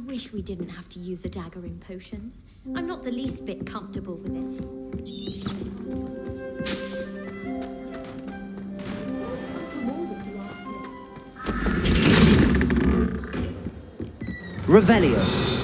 wish we didn't have to use a dagger in potions. I'm not the least bit comfortable with it. Revelio.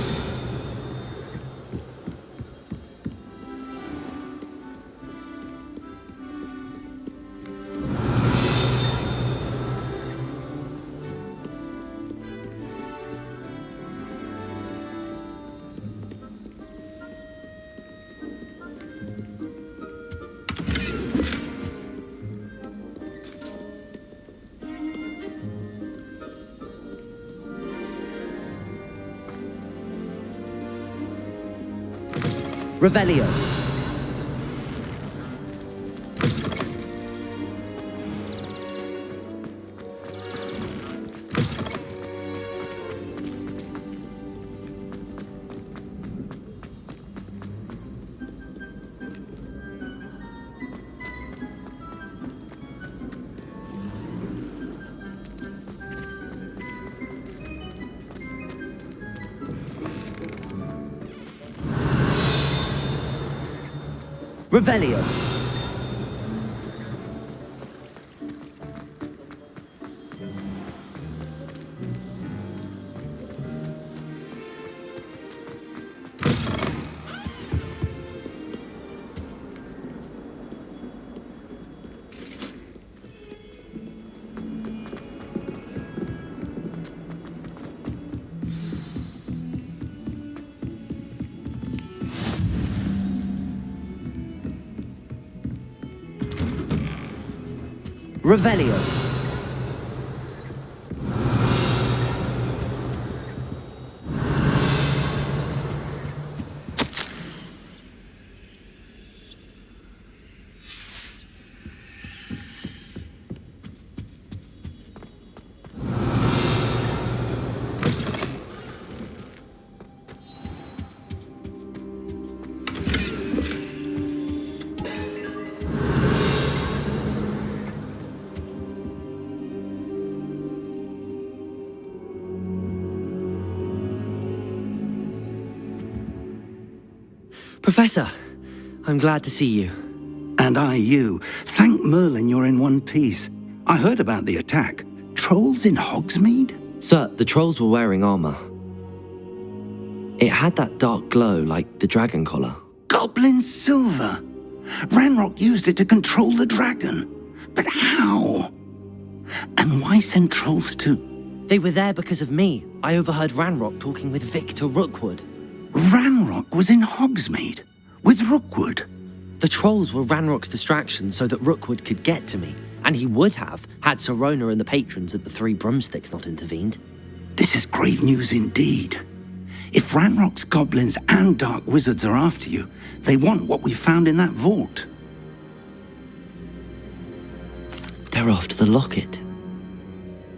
Revelio. Revelio. Revelio. Professor, I'm glad to see you. And I you. Thank Merlin you're in one piece. I heard about the attack. Trolls in Hogsmeade? Sir, the trolls were wearing armor. It had that dark glow like the dragon collar. Goblin silver! Ranrock used it to control the dragon. But how? And why send trolls to... They were there because of me. I overheard Ranrock talking with Victor Rookwood. Ranrock was in Hogsmeade? With Rookwood? The trolls were Ranrock's distraction so that Rookwood could get to me. And he would have, had Sirona and the patrons at the Three Broomsticks not intervened. This is grave news indeed. If Ranrock's goblins and dark wizards are after you, they want what we found in that vault. They're after the locket.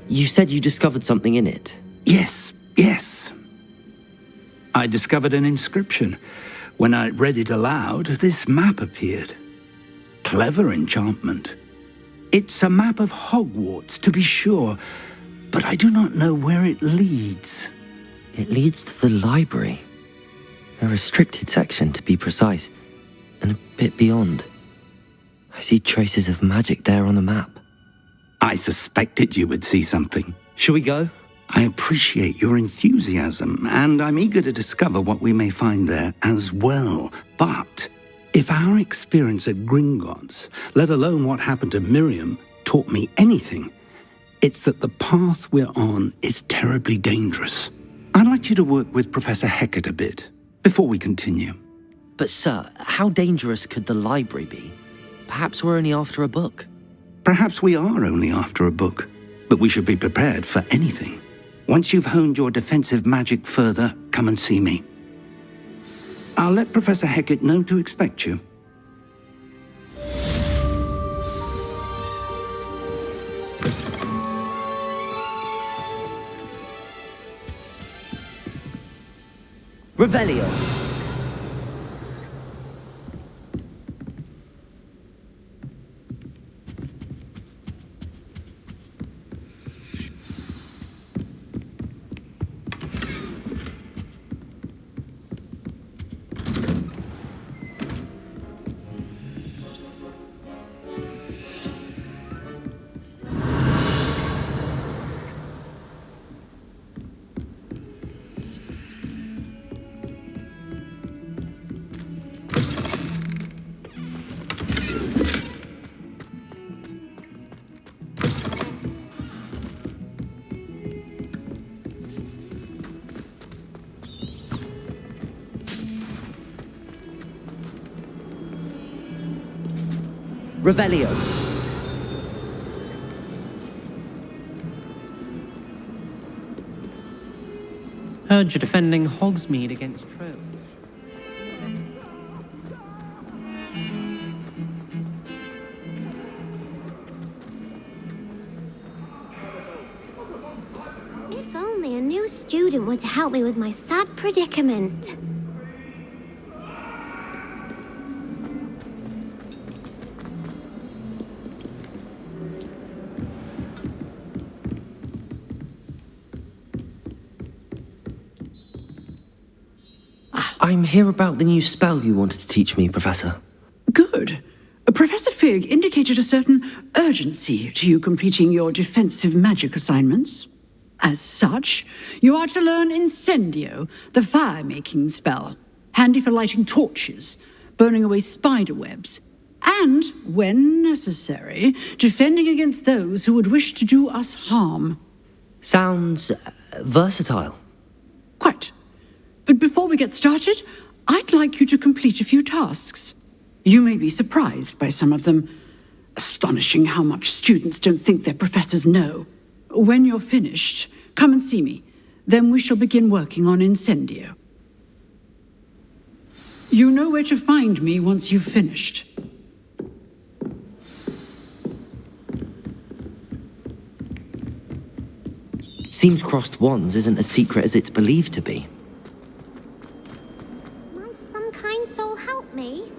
You said you discovered something in it. Yes. I discovered an inscription. When I read it aloud, this map appeared. Clever enchantment. It's a map of Hogwarts, to be sure, but I do not know where it leads. It leads to the library. A restricted section, to be precise, and a bit beyond. I see traces of magic there on the map. I suspected you would see something. Shall we go? I appreciate your enthusiasm, and I'm eager to discover what we may find there as well. But if our experience at Gringotts, let alone what happened to Miriam, taught me anything, it's that the path we're on is terribly dangerous. I'd like you to work with Professor Hecat a bit before we continue. But sir, how dangerous could the library be? Perhaps we're only after a book. Perhaps we are only after a book, but we should be prepared for anything. Once you've honed your defensive magic further, come and see me. I'll let Professor Hecat know to expect you. Revelio. Revelio. Heard you're defending Hogsmeade against trolls. If only a new student were to help me with my sad predicament. I'm here about the new spell you wanted to teach me, Professor. Good. Professor Fig indicated a certain urgency to you completing your defensive magic assignments. As such, you are to learn Incendio, the fire-making spell, handy for lighting torches, burning away spider webs, and, when necessary, defending against those who would wish to do us harm. Sounds versatile. Quite. But before we get started, I'd like you to complete a few tasks. You may be surprised by some of them. Astonishing how much students don't think their professors know. When you're finished, come and see me. Then we shall begin working on Incendio. You know where to find me once you've finished. Seems crossed wands isn't as secret as it's believed to be. Might some kind soul help me?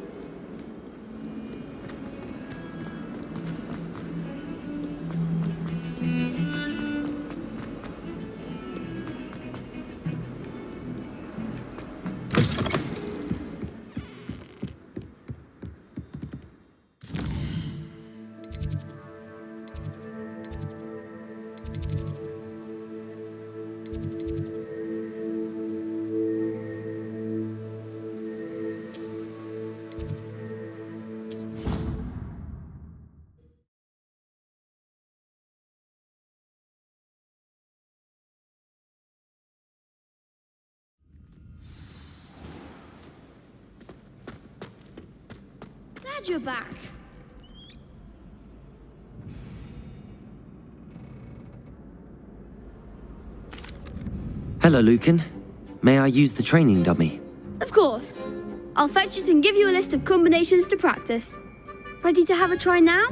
Glad you're back. Hello, Lucan. May I use the training dummy? Of course. I'll fetch it and give you a list of combinations to practice. Ready to have a try now?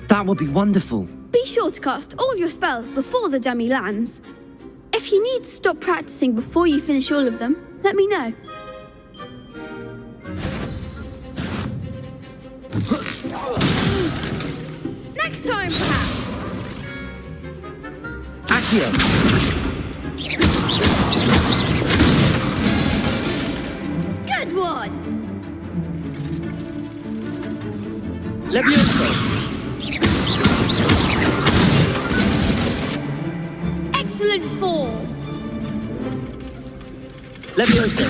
That would be wonderful. Be sure to cast all your spells before the dummy lands. If you need to stop practicing before you finish all of them, let me know. Next time, perhaps. Accio! Good one! Levioso! Excellent fall! Levioso!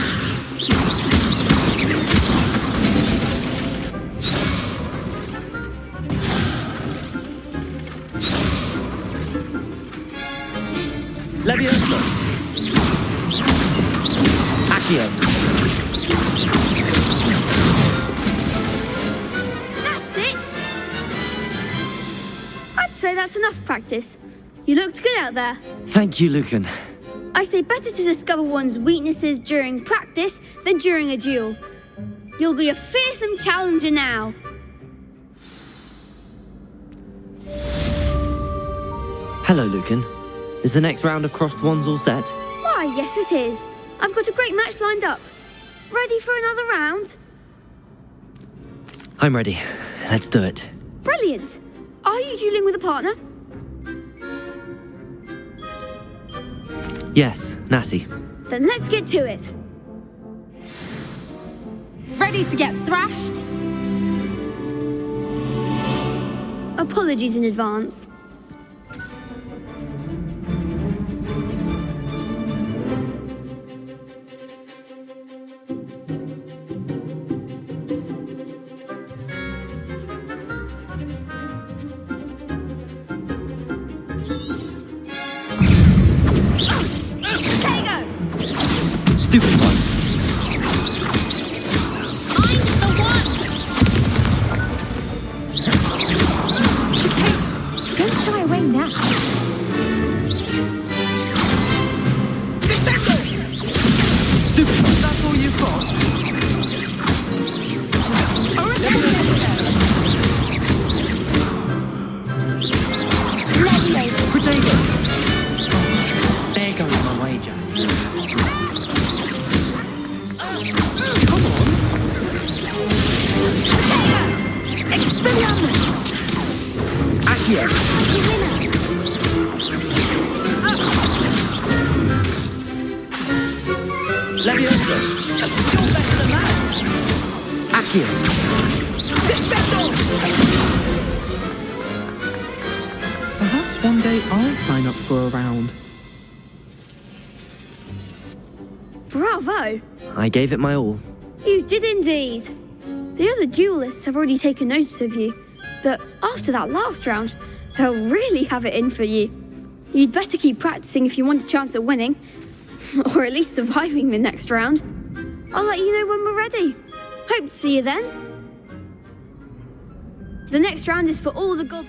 Levioso! Accio! That's it! I'd say that's enough practice. You looked good out there. Thank you, Lucan. I say better to discover one's weaknesses during practice than during a duel. You'll be a fearsome challenger now. Hello, Lucan. Is the next round of crossed wands all set? Why, yes it is. I've got a great match lined up. Ready for another round? I'm ready. Let's do it. Brilliant. Are you dueling with a partner? Yes, Natty. Then let's get to it. Ready to get thrashed? Apologies in advance. Stupid one. I'm the one! That's all you've got? Potato! There goes my wager. Come on! Expelliarmus! Accio! Leviosa! You're better than that! Accio! Defendo! Perhaps one day I'll sign up for a round. Bravo! I gave it my all. You did indeed. The other duelists have already taken notice of you, but after that last round, they'll really have it in for you. You'd better keep practicing if you want a chance at winning, or at least surviving the next round. I'll let you know when we're ready. Hope to see you then. The next round is for all the gods.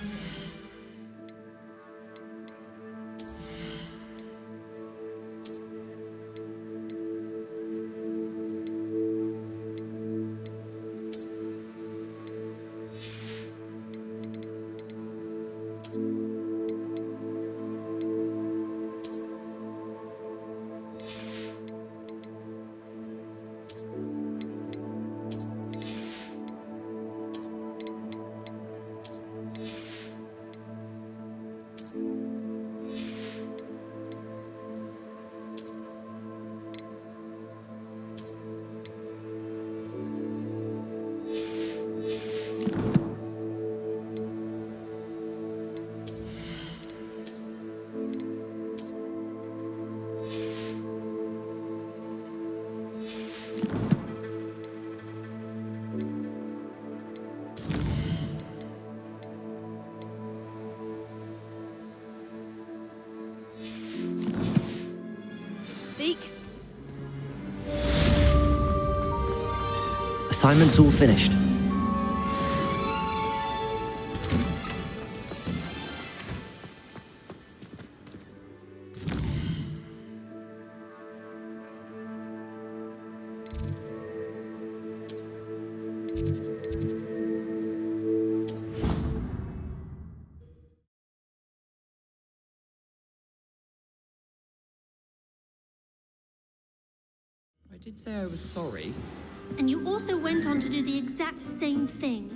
Speak. Assignment's all finished. I did say I was sorry. And you also went on to do the exact same thing.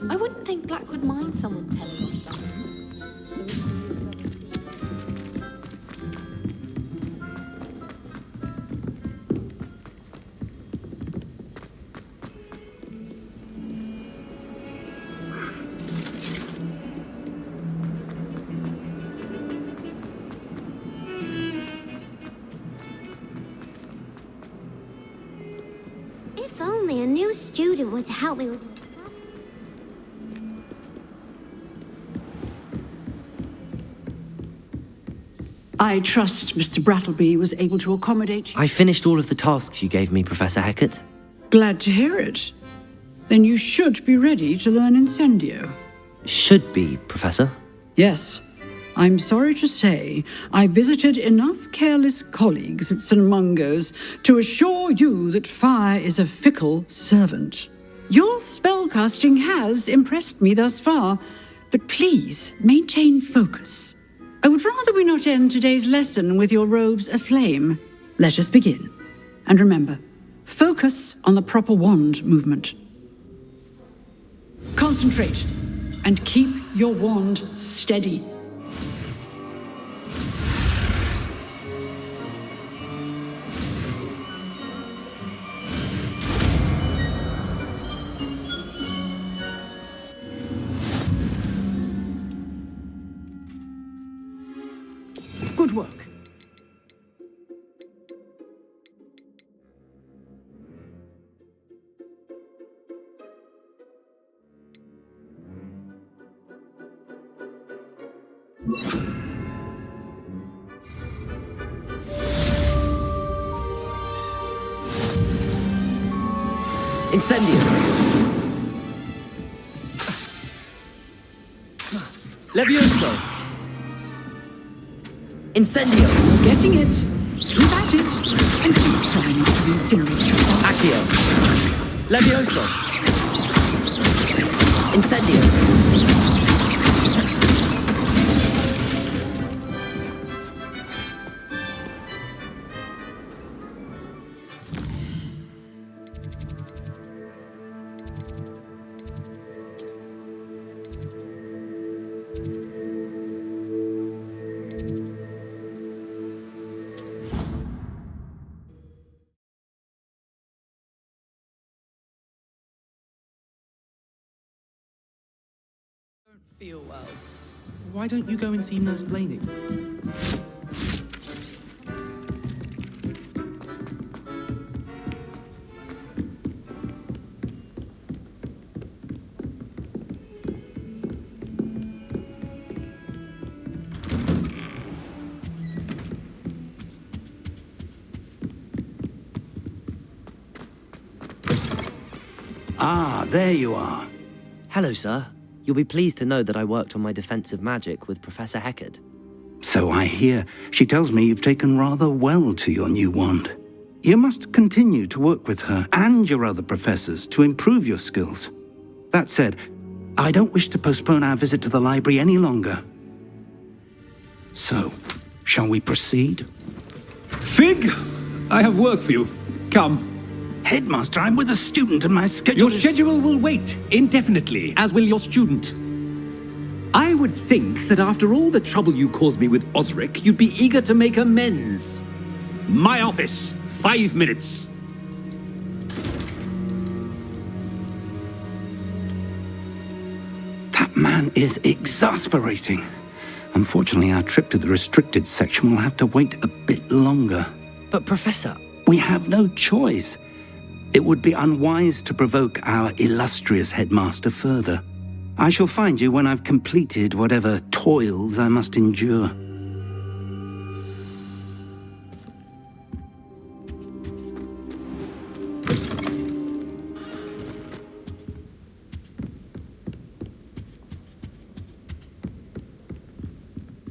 I wouldn't think Black would mind someone telling us that. If only a new student were to help me with... I trust Mr. Brattleby was able to accommodate you. I finished all of the tasks you gave me, Professor Hecat. Glad to hear it. Then you should be ready to learn Incendio. Should be, Professor. Yes. I'm sorry to say, I visited enough careless colleagues at St. Mungo's to assure you that fire is a fickle servant. Your spellcasting has impressed me thus far, but please maintain focus. I would rather we not end today's lesson with your robes aflame. Let us begin. And remember, focus on the proper wand movement. Concentrate and keep your wand steady. Good work. Incendio! Levioso! Incendio! Getting it. Keep at it, and keep trying not to incinerate yourself. Accio. Levioso. Incendio. Feel well. Why don't you go and see Nurse Blaney? Ah, there you are. Hello, sir. You'll be pleased to know that I worked on my defensive magic with Professor Heckard. So I hear. She tells me you've taken rather well to your new wand. You must continue to work with her and your other professors to improve your skills. That said, I don't wish to postpone our visit to the library any longer. So, shall we proceed? Fig, I have work for you. Come. Headmaster, I'm with a student and my schedule Your schedule will wait indefinitely, as will your student. I would think that after all the trouble you caused me with Osric, you'd be eager to make amends. My office, 5 minutes. That man is exasperating. Unfortunately, our trip to the restricted section will have to wait a bit longer. But, Professor... We have no choice. It would be unwise to provoke our illustrious headmaster further. I shall find you when I've completed whatever toils I must endure.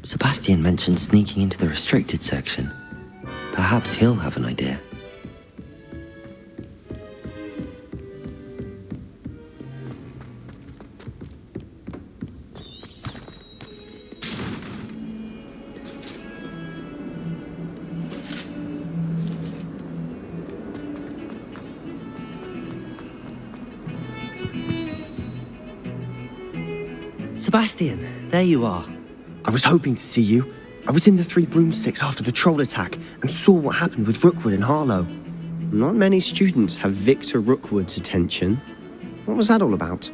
Sebastian mentioned sneaking into the restricted section. Perhaps he'll have an idea. Sebastian, there you are. I was hoping to see you. I was in the Three Broomsticks after the troll attack and saw what happened with Rookwood and Harlow. Not many students have Victor Rookwood's attention. What was that all about?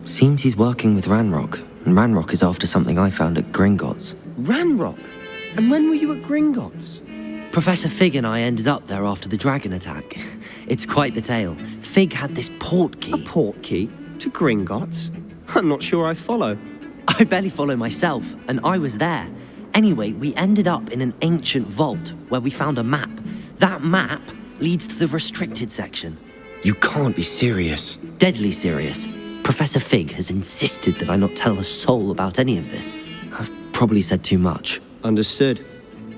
Seems he's working with Ranrock, and Ranrock is after something I found at Gringotts. Ranrock? And when were you at Gringotts? Professor Fig and I ended up there after the dragon attack. It's quite the tale. Fig had this port key. A port key? To Gringotts? I'm not sure I follow. I barely follow myself, and I was there. Anyway, we ended up in an ancient vault where we found a map. That map leads to the restricted section. You can't be serious. Deadly serious. Professor Fig has insisted that I not tell a soul about any of this. I've probably said too much. Understood.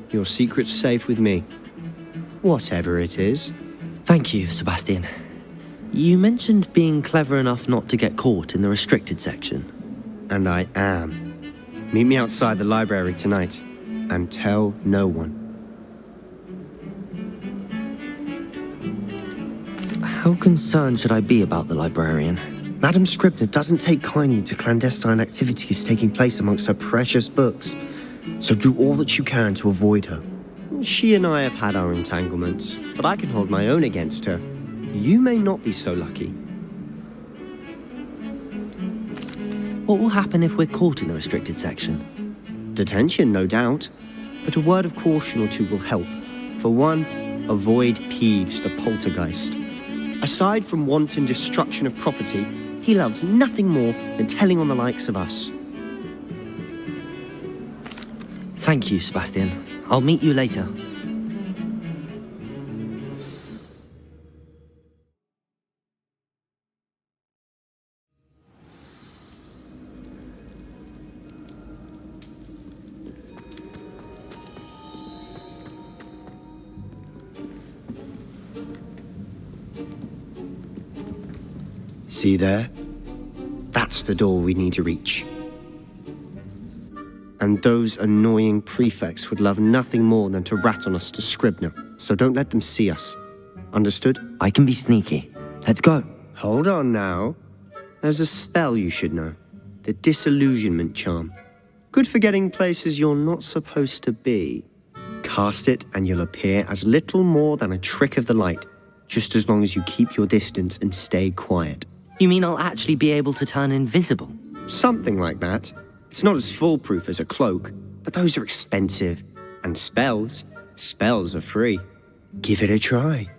Your secret's safe with me. Whatever it is. Thank you, Sebastian. You mentioned being clever enough not to get caught in the restricted section. And I am. Meet me outside the library tonight, and tell no one. How concerned should I be about the librarian? Madam Scribner doesn't take kindly to clandestine activities taking place amongst her precious books, so do all that you can to avoid her. She and I have had our entanglements, but I can hold my own against her. You may not be so lucky. What will happen if we're caught in the restricted section? Detention, no doubt, but a word of caution or two will help. For one, avoid Peeves, the poltergeist. Aside from wanton destruction of property, he loves nothing more than telling on the likes of us. Thank you, Sebastian. I'll meet you later. See there? That's the door we need to reach. And those annoying prefects would love nothing more than to rat on us to Scribner, so don't let them see us. Understood? I can be sneaky. Let's go. Hold on now. There's a spell you should know. The Disillusionment Charm. Good for getting places you're not supposed to be. Cast it and you'll appear as little more than a trick of the light, just as long as you keep your distance and stay quiet. You mean I'll actually be able to turn invisible? Something like that. It's not as foolproof as a cloak, but those are expensive. And spells are free. Give it a try.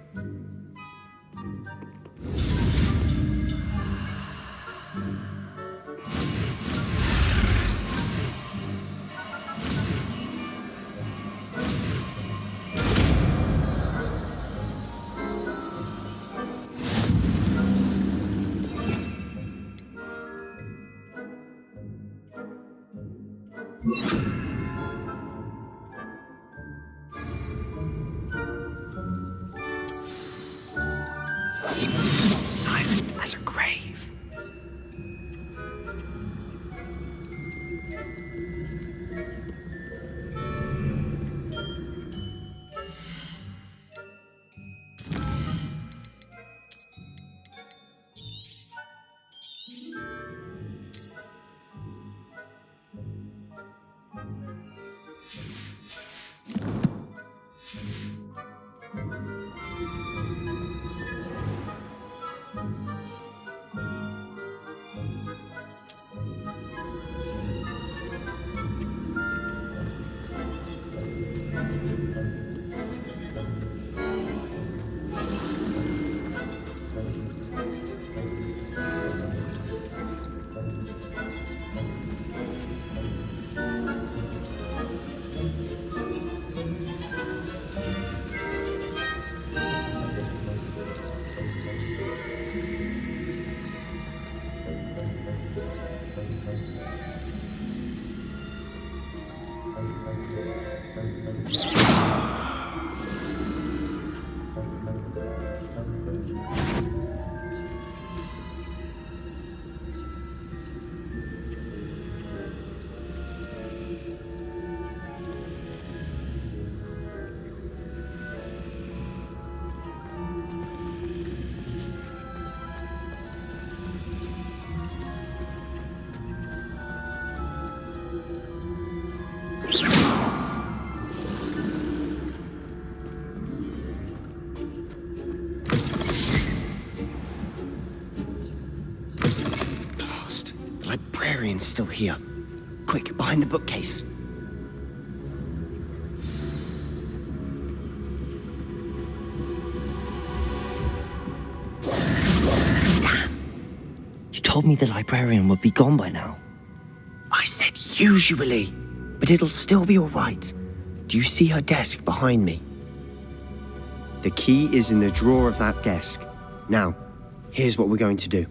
Silent as a grave. Librarian's still here. Quick, behind the bookcase. Damn! You told me the librarian would be gone by now. I said usually, but it'll still be all right. Do you see her desk behind me? The key is in the drawer of that desk. Now, here's what we're going to do.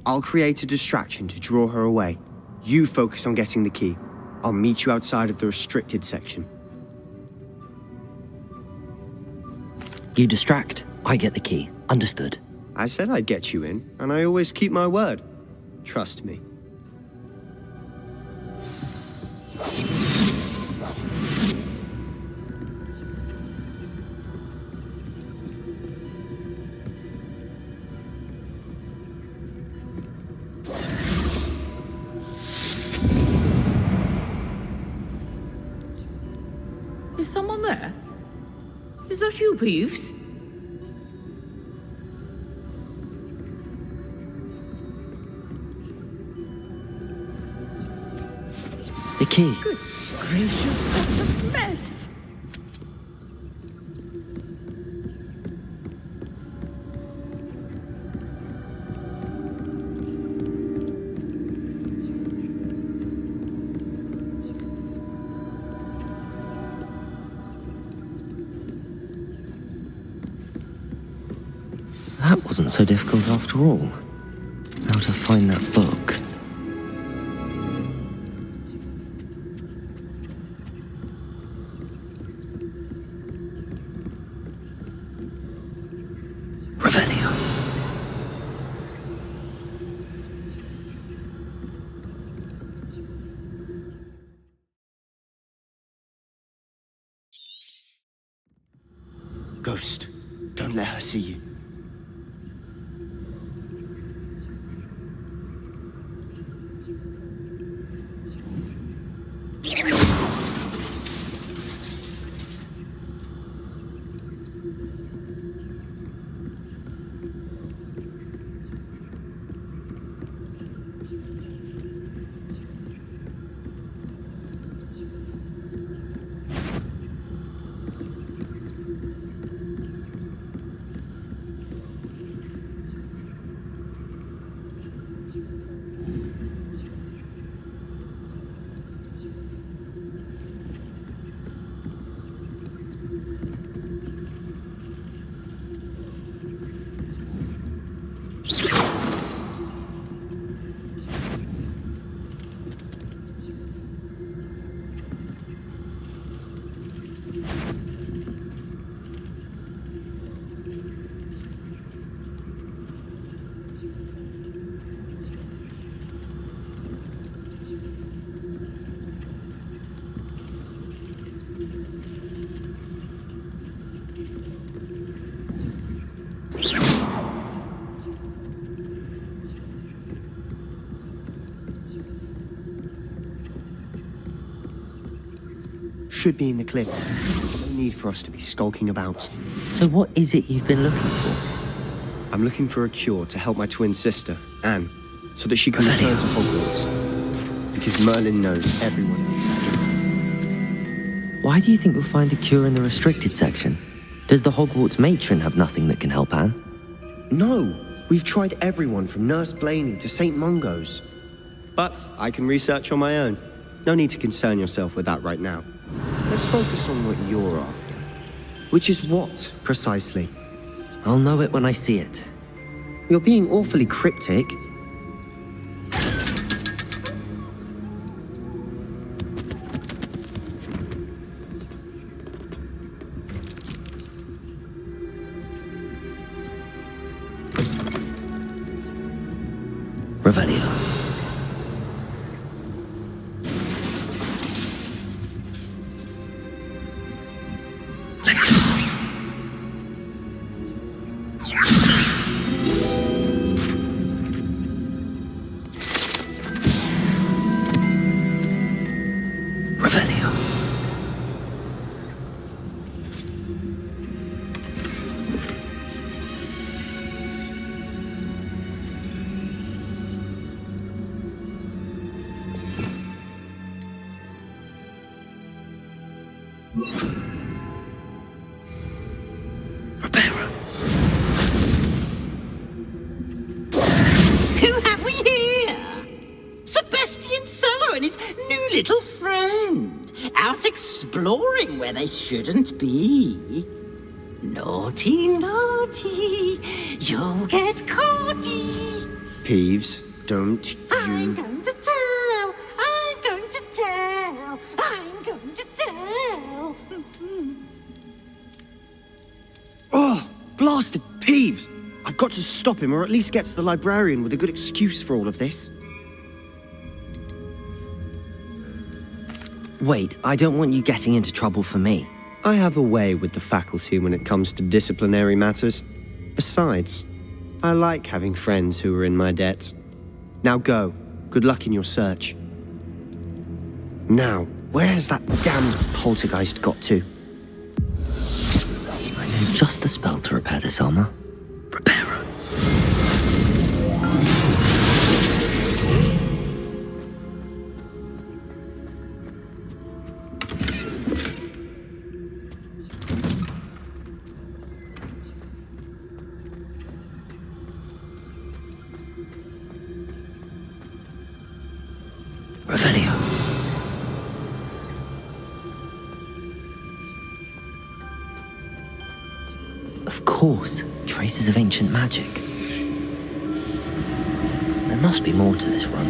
I'll create a distraction to draw her away. You focus on getting the key. I'll meet you outside of the restricted section. You distract, I get the key. Understood. I said I'd get you in, and I always keep my word. Trust me. Is someone there? Is that you, Peeves? The key. Good gracious, what a mess! That wasn't so difficult after all. How to find that book. Revelio. Ghost, don't let her see you. Should be in the clip. There's no need for us to be skulking about. So what is it you've been looking for? I'm looking for a cure to help my twin sister, Anne, so that she can return to Hogwarts. Because Merlin knows everyone else is doing. Why do you think we'll find a cure in the restricted section? Does the Hogwarts matron have nothing that can help Anne? No! We've tried everyone from Nurse Blaney to St. Mungo's. But I can research on my own. No need to concern yourself with that right now. Let's focus on what you're after. Which is what, precisely? I'll know it when I see it. You're being awfully cryptic. Revelio. Who have we here? Sebastian Solo and his new little friend, out exploring where they shouldn't be. Naughty, naughty, you'll get caughty. Peeves, don't you... I'm going to tell, I'm going to tell, I'm going to tell. Oh, blasted Peeves! I've got to stop him, or at least get to the librarian with a good excuse for all of this. Wait, I don't want you getting into trouble for me. I have a way with the faculty when it comes to disciplinary matters. Besides, I like having friends who are in my debt. Now go. Good luck in your search. Now, where has that damned poltergeist got to? I know just the spell to repair this armor. Reparo. Revelio. Of course, traces of ancient magic. There must be more to this run.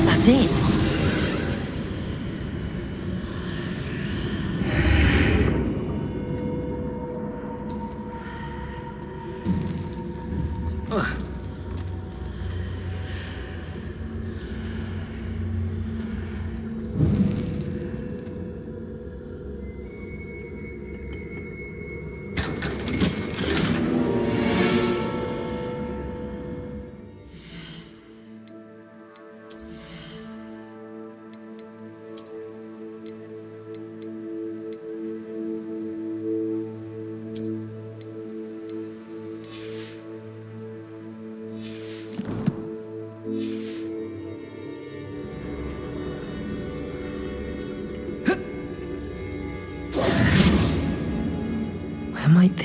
That's it!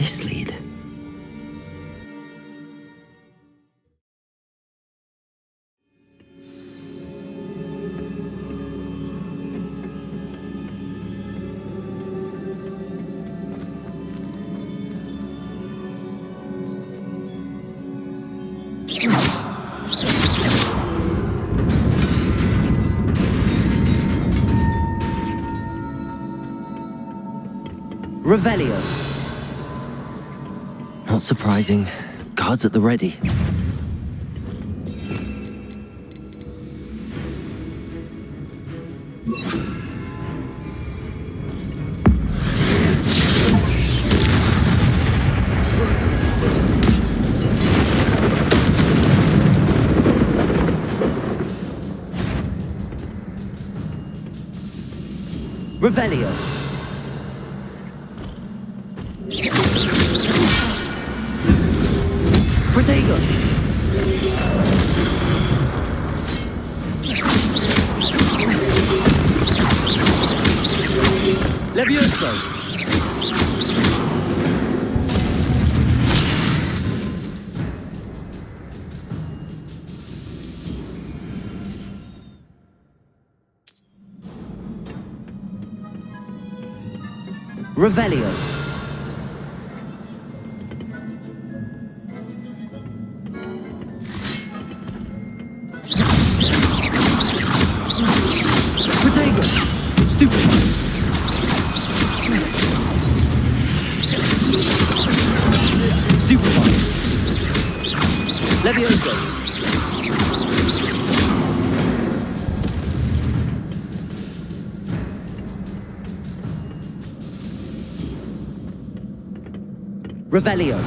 this lead? Revelio. Not surprising. Guards at the ready. Revelio. Protego. Levioso. Revelio. Protego. Stupid. Stupefy. Levioso. Revelio.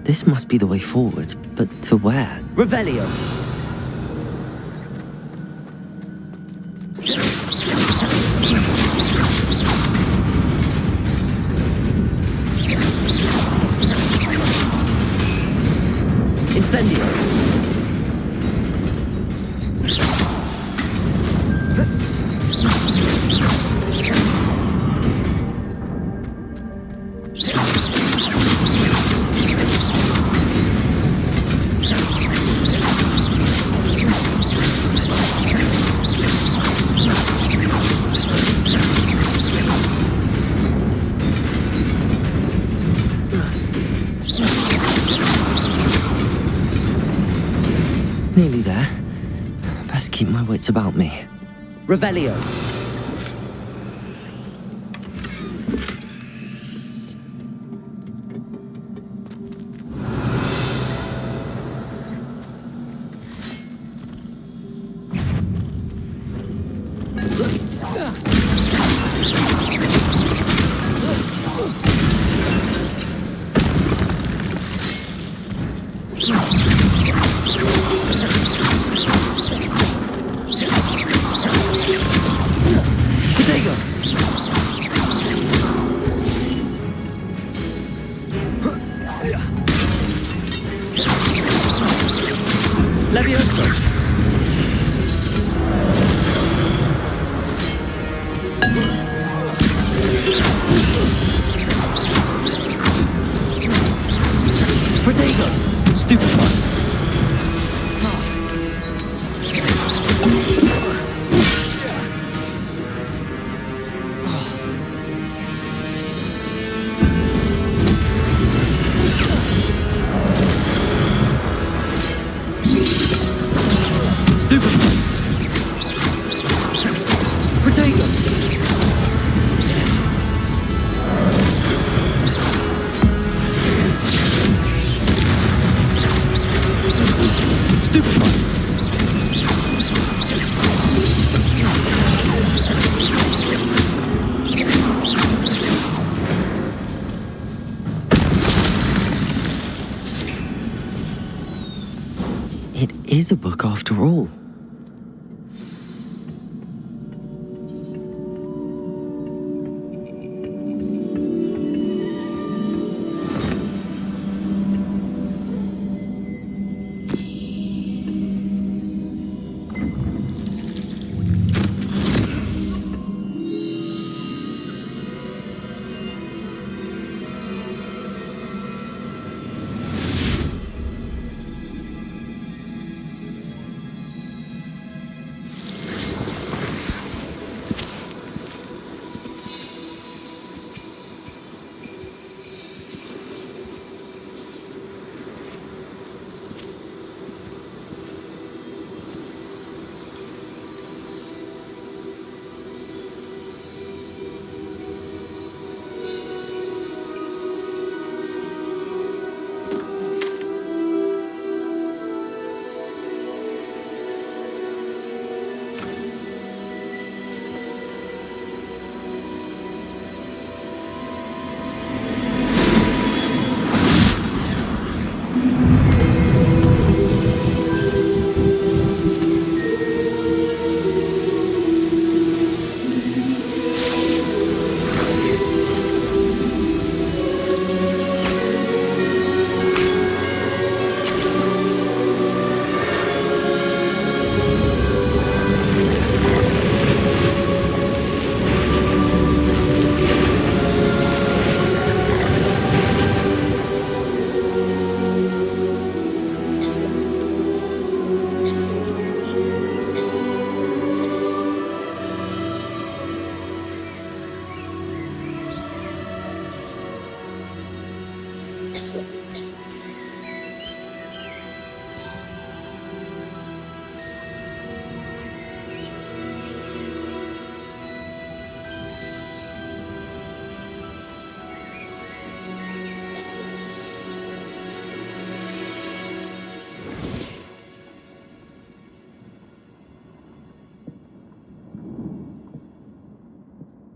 This must be the way forward, but to where? Revelio. Incendio. Nearly there. Best keep my wits about me. Revelio. Levioso. Protego. Stupefy. is a book after all.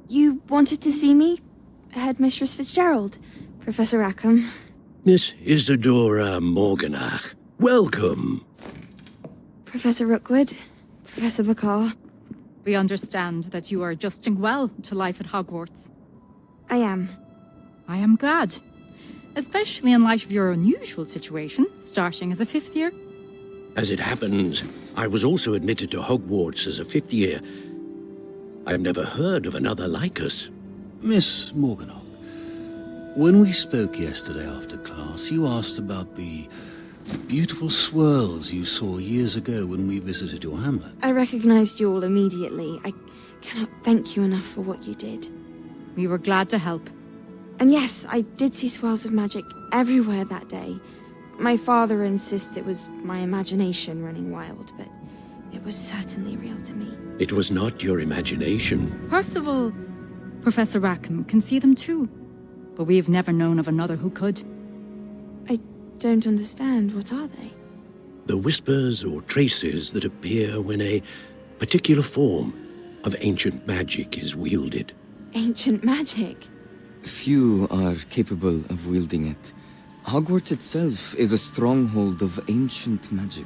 You wanted to see me? Headmistress Fitzgerald, Professor Rackham. Miss Isadora Morganach, welcome. Professor Rookwood, Professor Bakar. We understand that you are adjusting well to life at Hogwarts. I am. I am glad. Especially in light of your unusual situation, starting as a 5th year. As it happens, I was also admitted to Hogwarts as a 5th year. I've never heard of another like us. Miss Morganach, when we spoke yesterday after class, you asked about the beautiful swirls you saw years ago when we visited your hamlet. I recognized you all immediately. I cannot thank you enough for what you did. We were glad to help. And yes, I did see swirls of magic everywhere that day. My father insists it was my imagination running wild, but it was certainly real to me. It was not your imagination. Percival, Professor Rackham can see them too. But we've never known of another who could. I don't understand. What are they? The whispers or traces that appear when a particular form of ancient magic is wielded. Ancient magic? Few are capable of wielding it. Hogwarts itself is a stronghold of ancient magic.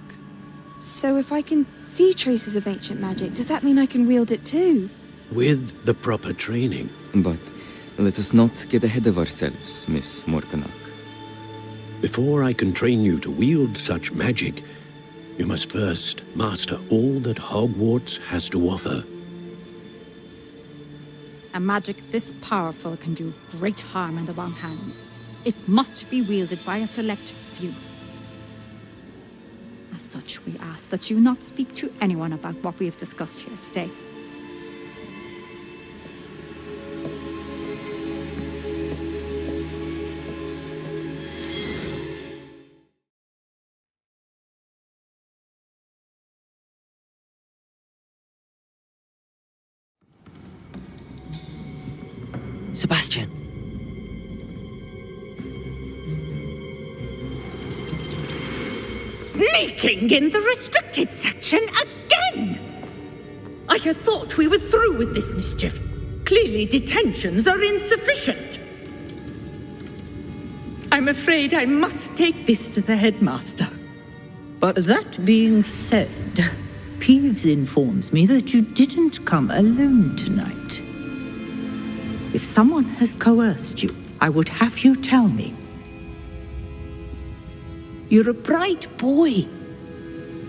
So if I can see traces of ancient magic, does that mean I can wield it too? With the proper training. But let us not get ahead of ourselves, Miss Morganach. Before I can train you to wield such magic, you must first master all that Hogwarts has to offer. A magic this powerful can do great harm in the wrong hands. It must be wielded by a select few. As such, we ask that you not speak to anyone about what we have discussed here today. Sebastian. Sneaking in the restricted section again! I had thought we were through with this mischief. Clearly detentions are insufficient. I'm afraid I must take this to the headmaster. But that being said, Peeves informs me that you didn't come alone tonight. If someone has coerced you, I would have you tell me. You're a bright boy.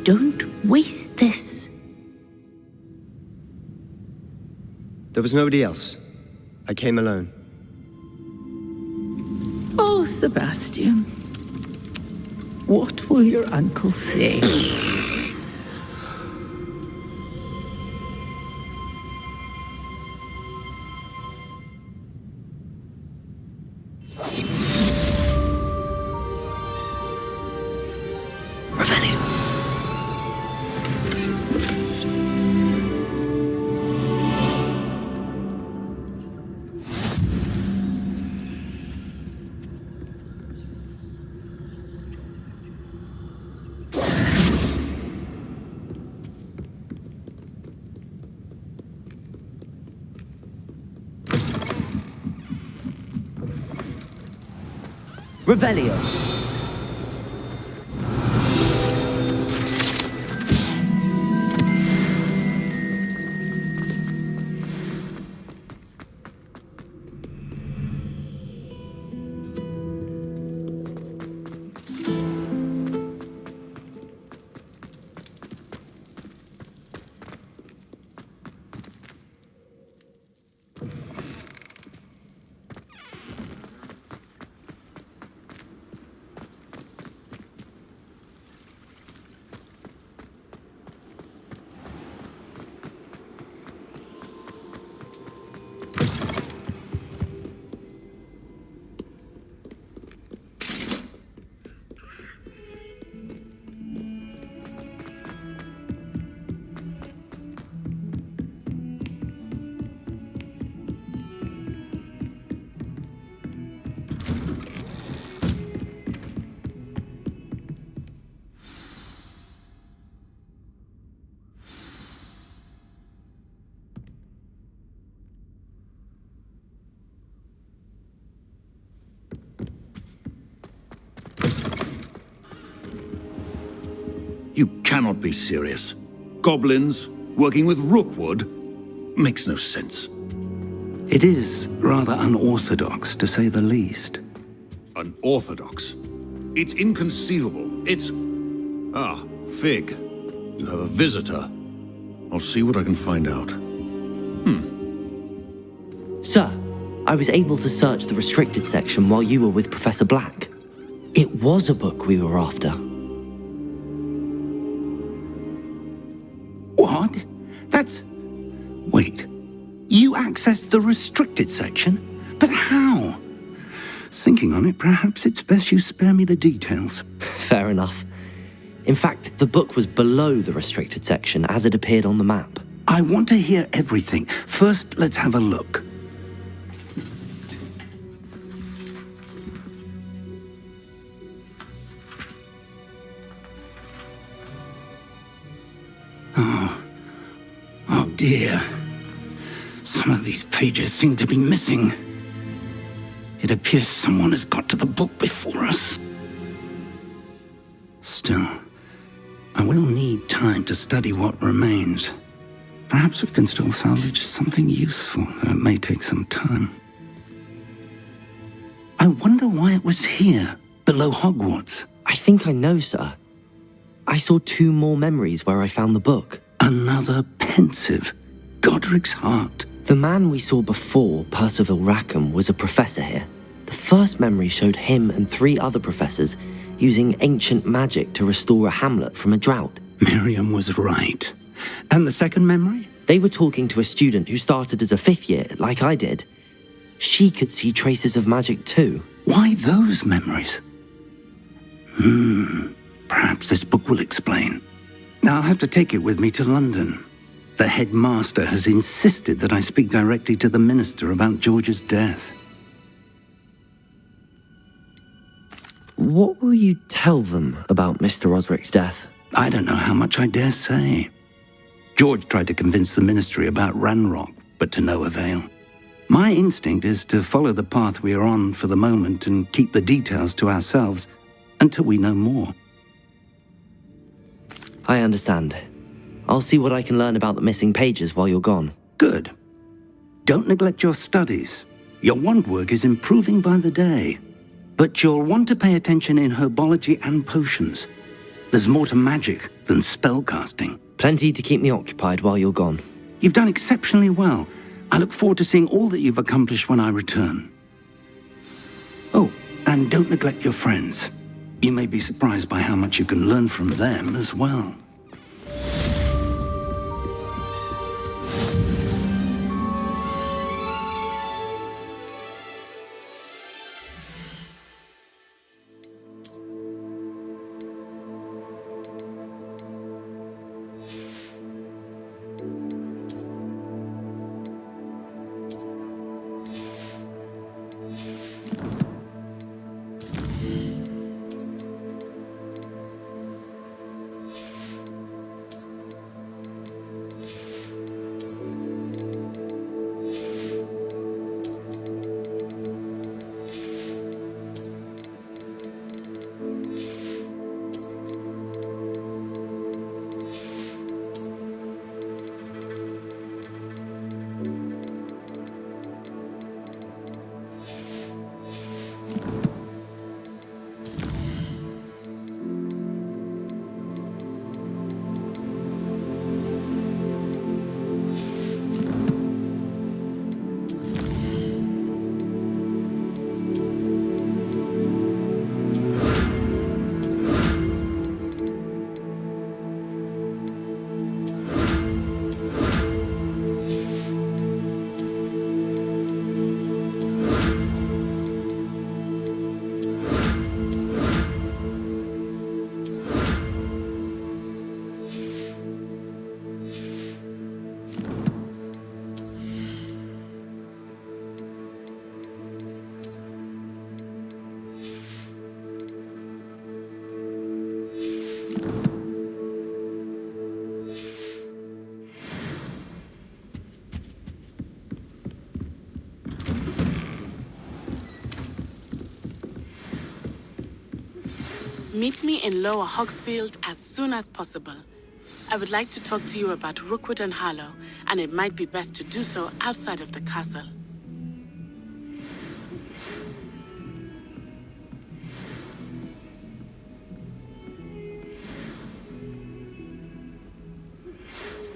Don't waste this. There was nobody else. I came alone. Oh, Sebastian. What will your uncle say? Revelio. You cannot be serious. Goblins working with Rookwood makes no sense. It is rather unorthodox, to say the least. Unorthodox? It's inconceivable. It's... Ah, Fig. You have a visitor. I'll see what I can find out. Sir, I was able to search the restricted section while you were with Professor Black. It was a book we were after. What? That's... Wait. You accessed the restricted section? But how? Thinking on it, perhaps it's best you spare me the details. Fair enough. In fact, the book was below the restricted section as it appeared on the map. I want to hear everything. First, let's have a look. Oh dear. Some of these pages seem to be missing. It appears someone has got to the book before us. Still, I will need time to study what remains. Perhaps we can still salvage something useful, though it may take some time. I wonder why it was here, below Hogwarts. I think I know, sir. I saw 2 more memories where I found the book. Another pensive. Godric's heart. The man we saw before, Percival Rackham, was a professor here. The first memory showed him and 3 other professors using ancient magic to restore a hamlet from a drought. Miriam was right. And the second memory? They were talking to a student who started as a 5th year, like I did. She could see traces of magic too. Why those memories? Perhaps this book will explain. I'll have to take it with me to London. The headmaster has insisted that I speak directly to the minister about George's death. What will you tell them about Mr. Osric's death? I don't know how much I dare say. George tried to convince the ministry about Ranrock, but to no avail. My instinct is to follow the path we are on for the moment and keep the details to ourselves until we know more. I understand. I'll see what I can learn about the missing pages while you're gone. Good. Don't neglect your studies. Your wand work is improving by the day. But you'll want to pay attention in herbology and potions. There's more to magic than spellcasting. Plenty to keep me occupied while you're gone. You've done exceptionally well. I look forward to seeing all that you've accomplished when I return. Oh, and don't neglect your friends. You may be surprised by how much you can learn from them as well. Meet me in Lower Hogsfield as soon as possible. I would like to talk to you about Rookwood and Harlow, and it might be best to do so outside of the castle.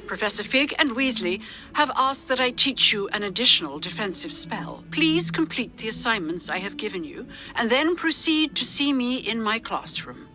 Professor Fig and Weasley have asked that I teach you an additional defensive spell. Please complete the assignments I have given you, and then proceed to see me in my classroom.